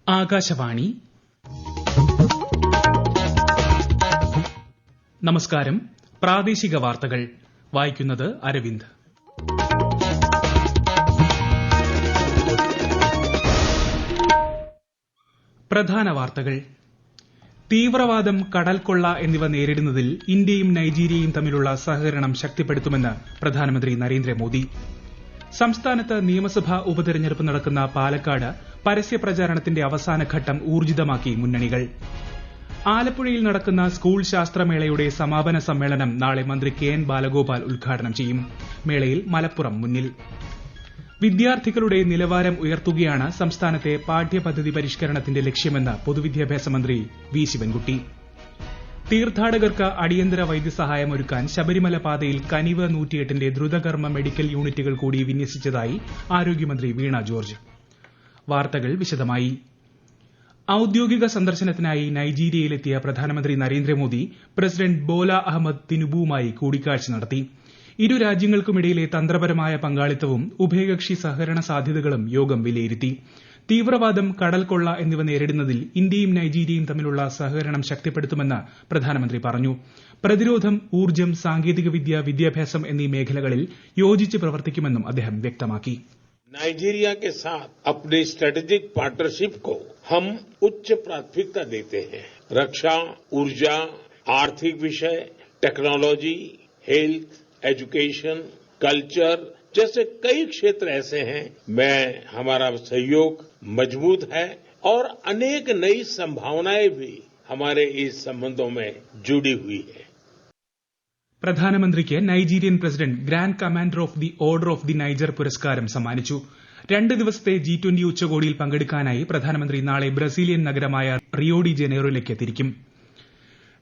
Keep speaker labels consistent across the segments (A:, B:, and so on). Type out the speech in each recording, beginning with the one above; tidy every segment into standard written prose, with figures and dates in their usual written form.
A: ആകാശവാണി. നമസ്കാരം. പ്രാദേശിക വാർത്തകൾ വായിക്കുന്നത് അരവിന്ദ്. പ്രധാന വാർത്തകൾ. തീവ്രവാദം, കടൽക്കൊള്ള എന്നിവ നേരിടുന്നതിൽ ഇന്ത്യയും നൈജീരിയയും തമ്മിലുള്ള സഹകരണം ശക്തിപ്പെടുത്തുമെന്ന് പ്രധാനമന്ത്രി നരേന്ദ്രമോദി. സംസ്ഥാനത്ത് നിയമസഭാ ഉപതെരഞ്ഞെടുപ്പ് നടക്കുന്ന പാലക്കാട് പരസ്യപ്രചാരണത്തിന്റെ അവസാനഘട്ടം ഊർജിതമാക്കി മുന്നണികൾ. ആലപ്പുഴയിൽ നടക്കുന്ന സ്കൂൾ ശാസ്ത്രമേളയുടെ സമാപന സമ്മേളനം നാളെ മന്ത്രി കെ.എൻ. ബാലഗോപാൽ ഉദ്ഘാടനം ചെയ്യും. മേളയിൽ മലപ്പുറം മുന്നിൽ. വിദ്യാർത്ഥികളുടെ നിലവാരം ഉയർത്തുകയാണ് സംസ്ഥാനത്തെ പാഠ്യപദ്ധതി പരിഷ്കരണത്തിന്റെ ലക്ഷ്യമെന്ന് പൊതുവിദ്യാഭ്യാസ മന്ത്രി വി. ശിവൻകുട്ടി. തീർത്ഥാടകർക്ക് അടിയന്തര വൈദ്യസഹായമൊരുക്കാൻ ശബരിമല പാതയിൽ കനിവ് 108ന്റെ ദ്രുതകർമ്മ മെഡിക്കൽ യൂണിറ്റുകൾ കൂടി വിന്യസിച്ചതായി ആരോഗ്യമന്ത്രി വീണ ജോർജ്. വാർത്തകൾ വിശദമായി. ഔദ്യോഗിക സന്ദർശനത്തിനായി നൈജീരിയയിലെത്തിയ പ്രധാനമന്ത്രി നരേന്ദ്രമോദി പ്രസിഡന്റ് ബോല അഹമ്മദ് തിനുബുവുമായി കൂടിക്കാഴ്ച നടത്തി. ഇരു രാജ്യങ്ങൾക്കുമിടയിലെ തന്ത്രപരമായ പങ്കാളിത്തവും ഉഭയകക്ഷി സഹകരണ സാധ്യതകളും യോഗം വിലയിരുത്തി. തീവ്രവാദം, കടൽക്കൊള്ള എന്നിവ നേരിടുന്നതിൽ ഇന്ത്യയും നൈജീരിയയും തമ്മിലുള്ള സഹകരണം ശക്തിപ്പെടുത്തുമെന്ന് പ്രധാനമന്ത്രി പറഞ്ഞു. പ്രതിരോധം, ഊർജ്ജം, സാങ്കേതികവിദ്യ, വിദ്യാഭ്യാസം എന്നീ മേഖലകളിൽ യോജിച്ച് പ്രവർത്തിക്കുമെന്നും അദ്ദേഹം വ്യക്തമാക്കി.
B: नाइजीरिया के साथ अपनी स्ट्रेटेजिक पार्टनरशिप को हम उच्च प्राथमिकता देते हैं. रक्षा, ऊर्जा, आर्थिक विषय, टेक्नोलॉजी, हेल्थ, एजुकेशन, कल्चर जैसे कई क्षेत्र ऐसे हैं में हमारा सहयोग मजबूत है और अनेक नई संभावनाएं भी हमारे इस संबंधों में जुड़ी हुई है.
A: പ്രധാനമന്ത്രിക്ക് Nigerian president grand commander of the order of the Niger പുരസ്കാരം സമ്മാനിച്ചു. 2 ദിവസത്തെ G20 ഉച്ചകോടിയിൽ പങ്കെടുക്കാനായി പ്രധാനമന്ത്രി നാളെ ബ്രസീലിയൻ നഗരമായ റിയോ ഡി ജനീറോയിലേക്ക് തിരിക്കും.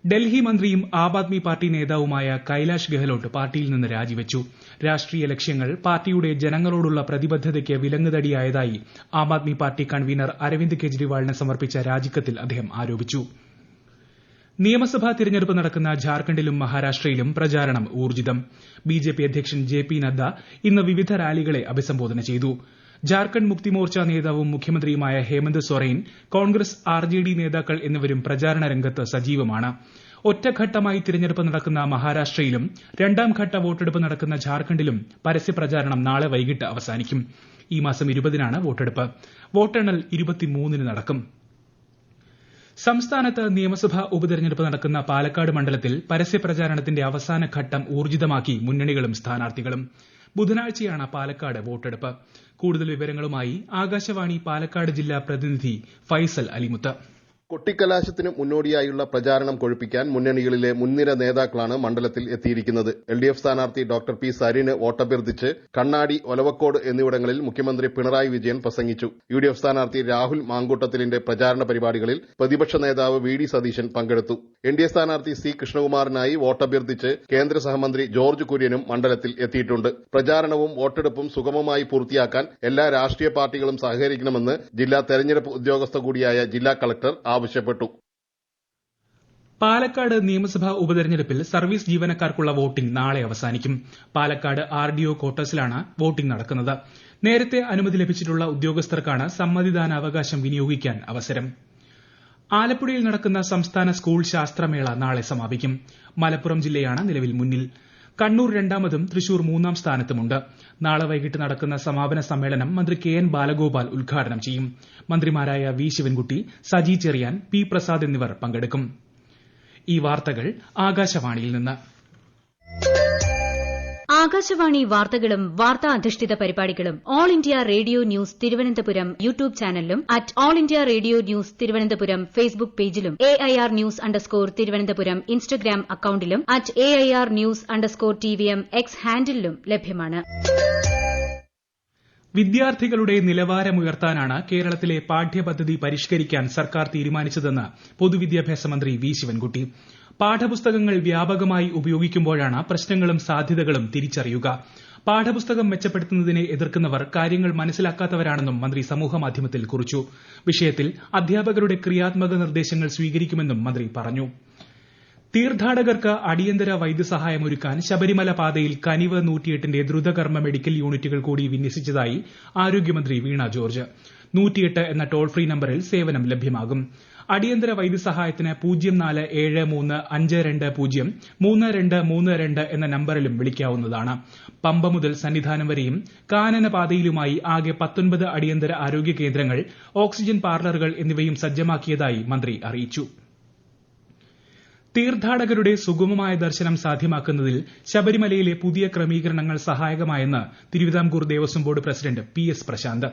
A: ഡൽഹി മന്ത്രിയും ആം ആദ്മി പാർട്ടി നേതാവുമായ കൈലാഷ് ഗെഹ്ലോട്ട് പാർട്ടിയിൽ നിന്ന് രാജിവച്ചു. രാഷ്ട്രീയ ലക്ഷ്യങ്ങൾ പാർട്ടിയുടെ ജനങ്ങളോടുള്ള പ്രതിബദ്ധതയ്ക്ക് വിലങ്ങുതടിയായതായി ആം ആദ്മി പാർട്ടി കൺവീനർ അരവിന്ദ് കെജ്രിവാളിന് സമർപ്പിച്ച രാജിക്കത്തിൽ അദ്ദേഹം ആരോപിച്ചു. നിയമസഭാ തിരഞ്ഞെടുപ്പ് നടക്കുന്ന ഝാർഖണ്ഡിലും മഹാരാഷ്ട്രയിലും പ്രചാരണം ഊർജിതം. ബിജെപി അധ്യക്ഷൻ ജെ.പി. നദ്ദ ഇന്ന് വിവിധ റാലികളെ അഭിസംബോധന ചെയ്തു. ഝാർഖണ്ഡ് മുക്തി മോർച്ച നേതാവും മുഖ്യമന്ത്രിയുമായ ഹേമന്ത് സൊറേൻ, കോൺഗ്രസ്, ആർജെഡി നേതാക്കൾ എന്നിവരും പ്രചാരണ രംഗത്ത് സജീവമാണ്. ഒറ്റഘട്ടമായി തിരഞ്ഞെടുപ്പ് നടക്കുന്ന മഹാരാഷ്ട്രയിലും 2ാം ഘട്ട വോട്ടെടുപ്പ് നടക്കുന്ന ഝാർഖണ്ഡിലും പരസ്യപ്രചാരണം നാളെ വൈകിട്ട് അവസാനിക്കും. ഈ മാസം 20-നാണ് വോട്ടെടുപ്പ്. വോട്ടെണ്ണൽ 23-ന് നടക്കും. സംസ്ഥാനത്ത് നിയമസഭാ ഉപതെരഞ്ഞെടുപ്പ് നടക്കുന്ന പാലക്കാട് മണ്ഡലത്തിൽ പരസ്യപ്രചാരണത്തിന്റെ അവസാന ഘട്ടം ഊർജിതമാക്കി മുന്നണികളും സ്ഥാനാർത്ഥികളും. ബുധനാഴ്ചയാണ് പാലക്കാട് വോട്ടെടുപ്പ്. കൂടുതൽ വിവരങ്ങളുമായി ആകാശവാണി പാലക്കാട് ജില്ലാ പ്രതിനിധി ഫൈസൽ അലിമുത്ത്.
C: കൊട്ടിക്കലാശത്തിന് മുന്നോടിയായുള്ള പ്രചാരണം കൊഴുപ്പിക്കാൻ മുന്നണികളിലെ മുൻനിര നേതാക്കളാണ് മണ്ഡലത്തിൽ എത്തിയിരിക്കുന്നത്. LDF സ്ഥാനാർത്ഥി ഡോക്ടർ പി സരിന് വോട്ടഭ്യർത്ഥിച്ച് കണ്ണാടി, ഒലവക്കോട് എന്നിവിടങ്ങളിൽ മുഖ്യമന്ത്രി പിണറായി വിജയൻ പ്രസംഗിച്ചു. UDF സ്ഥാനാർത്ഥി രാഹുൽ മാങ്കൂട്ടത്തിലിന്റെ പ്രചാരണ പരിപാടികളിൽ പ്രതിപക്ഷ നേതാവ് വി. ഡി. സതീശൻ പങ്കെടുത്തു. NDA സ്ഥാനാർത്ഥി സി. കൃഷ്ണകുമാറിനായി വോട്ടഭ്യർത്ഥിച്ച് കേന്ദ്ര സഹമന്ത്രി ജോർജ് കുര്യനും മണ്ഡലത്തിൽ എത്തിയിട്ടുണ്ട്. പ്രചാരണവും വോട്ടെടുപ്പും സുഗമമായി പൂർത്തിയാക്കാൻ എല്ലാ രാഷ്ട്രീയ പാർട്ടികളും സഹകരിക്കണമെന്ന് ജില്ലാ തെരഞ്ഞെടുപ്പ് ഉദ്യോഗസ്ഥ കൂടിയായ ജില്ലാ കളക്ടർ ആവശ്യപ്പെട്ടു.
A: പാലക്കാട് നിയമസഭാ ഉപതെരഞ്ഞെടുപ്പിൽ സർവീസ് ജീവനക്കാർക്കുള്ള വോട്ടിംഗ് നാളെ അവസാനിക്കും. പാലക്കാട് RDO ക്വാർട്ടേഴ്സിലാണ് വോട്ടിംഗ് നടക്കുന്നത്. നേരത്തെ അനുമതി ലഭിച്ചിട്ടുള്ള ഉദ്യോഗസ്ഥർക്കാണ് സമ്മതിദാനാവകാശം വിനിയോഗിക്കാൻ അവസരം. ആലപ്പുഴയിൽ നടക്കുന്ന സംസ്ഥാന സ്കൂൾ ശാസ്ത്രമേള നാളെ സമാപിക്കും. മലപ്പുറം ജില്ലയാണ് നിലവിൽ മുന്നിൽ. കണ്ണൂർ 2ാമതും തൃശൂർ 3ാം സ്ഥാനത്തുമുണ്ട്. നാളെ വൈകിട്ട് നടക്കുന്ന സമാപന സമ്മേളനം മന്ത്രി കെ.എൻ. ബാലഗോപാൽ ഉദ്ഘാടനം ചെയ്യും. മന്ത്രിമാരായ വി. ശിവൻകുട്ടി, സജി ചെറിയാൻ, പി. പ്രസാദ് എന്നിവർ പങ്കെടുക്കും. ഈ വാർത്തകൾ ആകാശവാണിയിൽ നിന്ന്.
D: ആകാശവാണി വാർത്തകളും വാർത്താ അധിഷ്ഠിത പരിപാടികളും all India radio news Thiruvananthapuram YouTube ചാനലിലും @all India radio news Thiruvananthapuram Facebook പേജിലും AIR ന്യൂസ് _ ഇൻസ്റ്റഗ്രാം അക്കൌണ്ടിലും @AIR ന്യൂസ് _ TVM X ഹാൻഡിലും ലഭ്യമാണ്.
A: വിദ്യാർത്ഥികളുടെ നിലവാരമുയർത്താനാണ് കേരളത്തിലെ പാഠ്യപദ്ധതി പരിഷ്കരിക്കാൻ സർക്കാർ തീരുമാനിച്ചതെന്ന് പൊതുവിദ്യാഭ്യാസ മന്ത്രി വി. ശിവൻകുട്ടി. പാഠപുസ്തകങ്ങൾ വ്യാപകമായി ഉപയോഗിക്കുമ്പോഴാണ് പ്രശ്നങ്ങളും സാധ്യതകളും തിരിച്ചറിയുക. പാഠപുസ്തകം മെച്ചപ്പെടുത്തുന്നതിനെ എതിർക്കുന്നവർ കാര്യങ്ങൾ മനസ്സിലാക്കാത്തവരാണെന്നും മന്ത്രി സമൂഹമാധ്യമത്തിൽ കുറിച്ചു. വിഷയത്തിൽ അധ്യാപകരുടെ ക്രിയാത്മക നിർദ്ദേശങ്ങൾ സ്വീകരിക്കുമെന്നും മന്ത്രി പറഞ്ഞു. തീർത്ഥാടകർക്ക് അടിയന്തര വൈദ്യസഹായം ഒരുക്കാൻ ശബരിമല പാതയിൽ കനിവ് 108ന്റെ ദ്രുതകർമ്മ മെഡിക്കൽ യൂണിറ്റുകൾ കൂടി വിന്യസിച്ചതായി ആരോഗ്യമന്ത്രി വീണ ജോർജ്. 108 എന്ന ടോൾ ഫ്രീ നമ്പറിൽ സേവനം ലഭ്യമാകും. അടിയന്തര വൈദ്യസഹായത്തിന് 0473203232 എന്ന നമ്പറിലും വിളിക്കാവുന്നതാണ്. പമ്പ മുതൽ സന്നിധാനം വരെയും കാനന പാതയിലുമായി ആകെ 19 അടിയന്തര ആരോഗ്യ കേന്ദ്രങ്ങൾ, ഓക്സിജൻ പാർലറുകൾ എന്നിവയും സജ്ജമാക്കിയതായി മന്ത്രി അറിയിച്ചു. തീർത്ഥാടകരുടെ സുഗമമായ ദർശനം സാധ്യമാക്കുന്നതിൽ ശബരിമലയിലെ പുതിയ ക്രമീകരണങ്ങൾ സഹായകമായെന്ന് Thiruvithamkoor Devaswom board president PS Prasanth.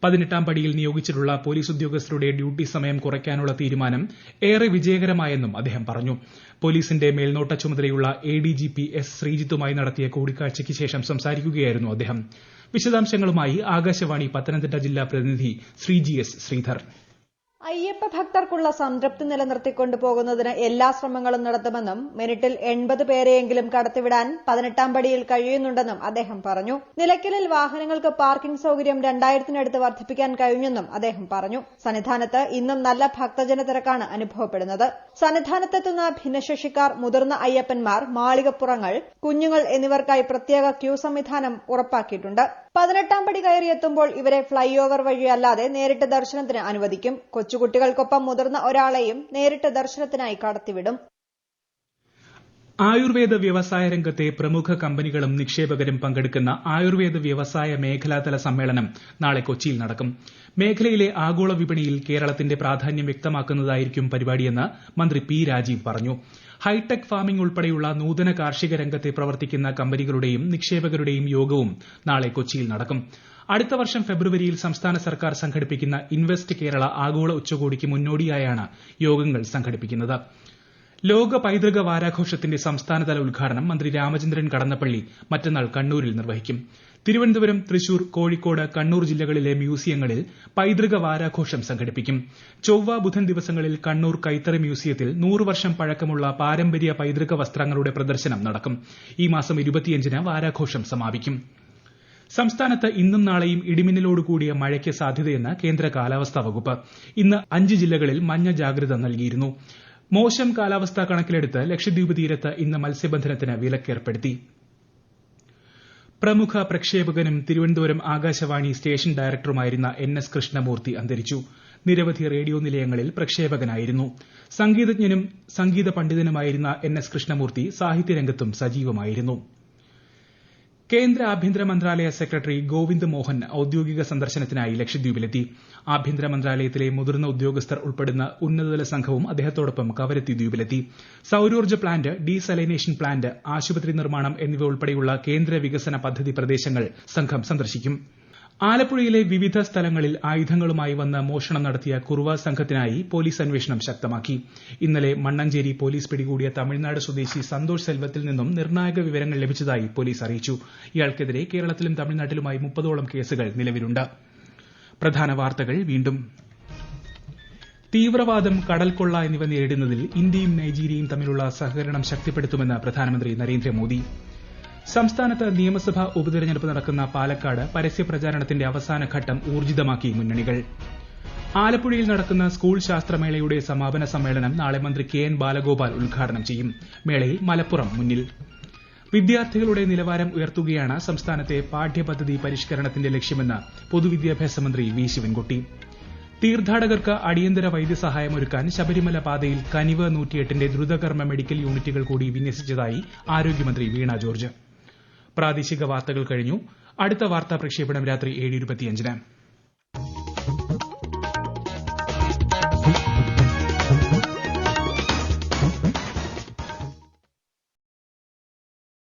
A: 18ാം പടിയിൽ നിയോഗിച്ചിട്ടുള്ള പോലീസ് ഉദ്യോഗസ്ഥരുടെ ഡ്യൂട്ടി സമയം കുറയ്ക്കാനുള്ള തീരുമാനം ഏറെ വിജയകരമായെന്നും അദ്ദേഹം പറഞ്ഞു. പോലീസിന്റെ മേൽനോട്ട ചുമതലയുള്ള ADGP S ശ്രീജിത്തുമായി നടത്തിയ കൂടിക്കാഴ്ചയ്ക്ക് ശേഷം സംസാരിക്കുകയായിരുന്നു അദ്ദേഹം. വിശദാംശങ്ങളുമായി ആകാശവാണി പത്തനംതിട്ട ജില്ലാ പ്രതിനിധി ശ്രീജി S ശ്രീധർ.
E: അയ്യപ്പ ഭക്തർക്കുള്ള സംതൃപ്തി നിലനിർത്തിക്കൊണ്ടു പോകുന്നതിന് എല്ലാ ശ്രമങ്ങളും നടത്തുമെന്നും മിനിറ്റിൽ 80 പേരെയെങ്കിലും കടത്തിവിടാൻ 18ാം പടിയിൽ കഴിയുന്നുണ്ടെന്നും അദ്ദേഹം പറഞ്ഞു. നിലയ്ക്കലിൽ വാഹനങ്ങൾക്ക് പാർക്കിംഗ് സൌകര്യം 2000-നടുത്ത് വർദ്ധിപ്പിക്കാൻ കഴിഞ്ഞെന്നും അദ്ദേഹം പറഞ്ഞു. സന്നിധാനത്ത് ഇന്നും നല്ല ഭക്തജന തിരക്കാണ് അനുഭവപ്പെടുന്നത്. സന്നിധാനത്തെത്തുന്ന ഭിന്നശേഷിക്കാർ, മുതിർന്ന അയ്യപ്പന്മാർ, മാളികപ്പുറങ്ങൾ, കുഞ്ഞുങ്ങൾ എന്നിവർക്കായി പ്രത്യേക ക്യൂ സംവിധാനം ഉറപ്പാക്കിയിട്ടുണ്ട്. 18ാം പടി കയറിയെത്തുമ്പോൾ ഇവരെ ഫ്ളൈ ഓവർ വഴിയല്ലാതെ നേരിട്ട് ദർശനത്തിന് അനുവദിക്കും. കൊച്ചുകുട്ടികൾക്കൊപ്പം മുതിർന്ന ഒരാളെയും നേരിട്ട് ദർശനത്തിനായി കടത്തിവിടും.
A: ആയുർവേദ വ്യവസായ രംഗത്തെ പ്രമുഖ കമ്പനികളും നിക്ഷേപകരും പങ്കെടുക്കുന്ന ആയുർവേദ വ്യവസായ മേഖലാതല സമ്മേളനം നാളെ കൊച്ചിയിൽ നടക്കും. മേഖലയിലെ ആഗോള വിപണിയിൽ കേരളത്തിന്റെ പ്രാധാന്യം വ്യക്തമാക്കുന്നതായിരിക്കും പരിപാടിയെന്ന് മന്ത്രി P രാജീവ് പറഞ്ഞു. ഹൈടെക് ഫാമിംഗ് ഉൾപ്പെടെയുള്ള നൂതന കാർഷിക രംഗത്തെ പ്രവർത്തിക്കുന്ന കമ്പനികളുടെയും നിക്ഷേപകരുടെയും യോഗവും നാളെ കൊച്ചിയിൽ നടക്കും. അടുത്ത വർഷം ഫെബ്രുവരിയിൽ സംസ്ഥാന സർക്കാർ സംഘടിപ്പിക്കുന്ന ഇൻവെസ്റ്റ് കേരള ആഗോള ഉച്ചകോടിക്ക് മുന്നോടിയായാണ് യോഗങ്ങൾ സംഘടിപ്പിക്കുന്നത്. ലോക പൈതൃക വാരാഘോഷത്തിന്റെ സംസ്ഥാനതല ഉദ്ഘാടനം മന്ത്രി രാമചന്ദ്രൻ കടന്നപ്പള്ളി മറ്റന്നാൾ കണ്ണൂരിൽ നിർവഹിക്കും. തിരുവനന്തപുരം, തൃശൂർ, കോഴിക്കോട്, കണ്ണൂർ ജില്ലകളിലെ മ്യൂസിയങ്ങളിൽ പൈതൃക വാരാഘോഷം സംഘടിപ്പിക്കും. ചൊവ്വ, ബുധൻ ദിവസങ്ങളിൽ കണ്ണൂർ കൈത്തറി മ്യൂസിയത്തിൽ 100 വർഷം പഴക്കമുള്ള പാരമ്പര്യ പൈതൃക വസ്ത്രങ്ങളുടെ പ്രദർശനം നടക്കും. ഈ മാസം 25-ന് വാരാഘോഷം സമാപിക്കും. സംസ്ഥാനത്ത് ഇന്നും നാളെയും ഇടിമിന്നലോടുകൂടിയ മഴയ്ക്ക് സാധ്യതയെന്ന് കേന്ദ്ര കാലാവസ്ഥാ വകുപ്പ്. ഇന്ന് 5 ജില്ലകളിൽ മഞ്ഞ ജാഗ്രത നൽകിയിരുന്നു. മോശം കാലാവസ്ഥ കണക്കിലെടുത്ത് ലക്ഷദ്വീപ് തീരത്ത് ഇന്ന് മത്സ്യബന്ധനത്തിന് വിലക്കേർപ്പെടുത്തി. പ്രമുഖ പ്രക്ഷേപകനും തിരുവനന്തപുരം ആകാശവാണി സ്റ്റേഷൻ ഡയറക്ടറുമായിരുന്ന NS കൃഷ്ണമൂർത്തി അന്തരിച്ചു. നിരവധി റേഡിയോ നിലയങ്ങളിൽ പ്രക്ഷേപകനായിരുന്നു. സംഗീതജ്ഞനും സംഗീത പണ്ഡിതനുമായിരുന്ന NS കൃഷ്ണമൂർത്തി സാഹിത്യരംഗത്തും സജീവമായിരുന്നു. കേന്ദ്ര ആഭ്യന്തര മന്ത്രാലയ സെക്രട്ടറി ഗോവിന്ദ് മോഹൻ ഔദ്യോഗിക സന്ദർശനത്തിനായി ലക്ഷദ്വീപിലെത്തി. ആഭ്യന്തര മന്ത്രാലയത്തിലെ മുതിർന്ന ഉദ്യോഗസ്ഥർ ഉൾപ്പെടുന്ന ഉന്നതതല സംഘവും അദ്ദേഹത്തോടൊപ്പം കവരത്തി ദ്വീപിലെത്തി. സൌരോർജ്ജ പ്ലാന്റ്, ഡീസലൈനേഷൻ പ്ലാന്റ്, ആശുപത്രി നിർമ്മാണം എന്നിവ ഉൾപ്പെടെയുള്ള കേന്ദ്ര വികസന പദ്ധതി പ്രദേശങ്ങൾ സംഘം സന്ദർശിക്കും. ആലപ്പുഴയിലെ വിവിധ സ്ഥലങ്ങളിൽ ആയുധങ്ങളുമായി വന്ന് മോഷണം നടത്തിയ കുറുവ സംഘത്തിനായി പോലീസ് അന്വേഷണം ശക്തമാക്കി. ഇന്നലെ മണ്ണഞ്ചേരി പോലീസ് പിടികൂടിയ തമിഴ്നാട് സ്വദേശി സന്തോഷ് സെൽവത്തിൽ നിന്നും നിർണായക വിവരങ്ങൾ ലഭിച്ചതായി പോലീസ് അറിയിച്ചു. ഇയാൾക്കെതിരെ കേരളത്തിലും തമിഴ്നാട്ടിലുമായി 30ഓളം കേസുകൾ നിലവിലുണ്ട്. പ്രധാന വാർത്തകൾ വീണ്ടും. തീവ്രവാദം, കടൽക്കൊള്ള എന്നിവ നേരിടുന്നതിൽ ഇന്ത്യയും നൈജീരിയയും തമ്മിലുള്ള സഹകരണം ശക്തിപ്പെടുത്തുമെന്ന് പ്രധാനമന്ത്രി നരേന്ദ്രമോദി. സംസ്ഥാനത്ത് നിയമസഭാ ഉപതെരഞ്ഞെടുപ്പ് നടക്കുന്ന പാലക്കാട് പരസ്യപ്രചാരണത്തിന്റെ അവസാനഘട്ടം ഊർജിതമാക്കി മുന്നണികൾ. ആലപ്പുഴയിൽ നടക്കുന്ന സ്കൂൾ ശാസ്ത്രമേളയുടെ സമാപന സമ്മേളനം നാളെ മന്ത്രി KN ബാലഗോപാൽ ഉദ്ഘാടനം ചെയ്യും. മേളയിൽ മലപ്പുറം മുന്നിൽ. വിദ്യാർത്ഥികളുടെ നിലവാരം ഉയർത്തുകയാണ് സംസ്ഥാനത്തെ പാഠ്യപദ്ധതി പരിഷ്കരണത്തിന്റെ ലക്ഷ്യമെന്ന് പൊതുവിദ്യാഭ്യാസ മന്ത്രി V ശിവൻകുട്ടി. തീർത്ഥാടകർക്ക് അടിയന്തര വൈദ്യസഹായമൊരുക്കാൻ ശബരിമല പാതയിൽ കനിവ് 108ന്റെ ദ്രുതകർമ്മ മെഡിക്കൽ യൂണിറ്റുകൾ കൂടി വിന്യസിച്ചതായി ആരോഗ്യമന്ത്രി വീണ ജോർജ്. പ്രാദേശിക വാർത്തകൾ കഴിഞ്ഞു. അടുത്ത വാർത്താ പ്രക്ഷേപണം രാത്രി 7:25-ന്.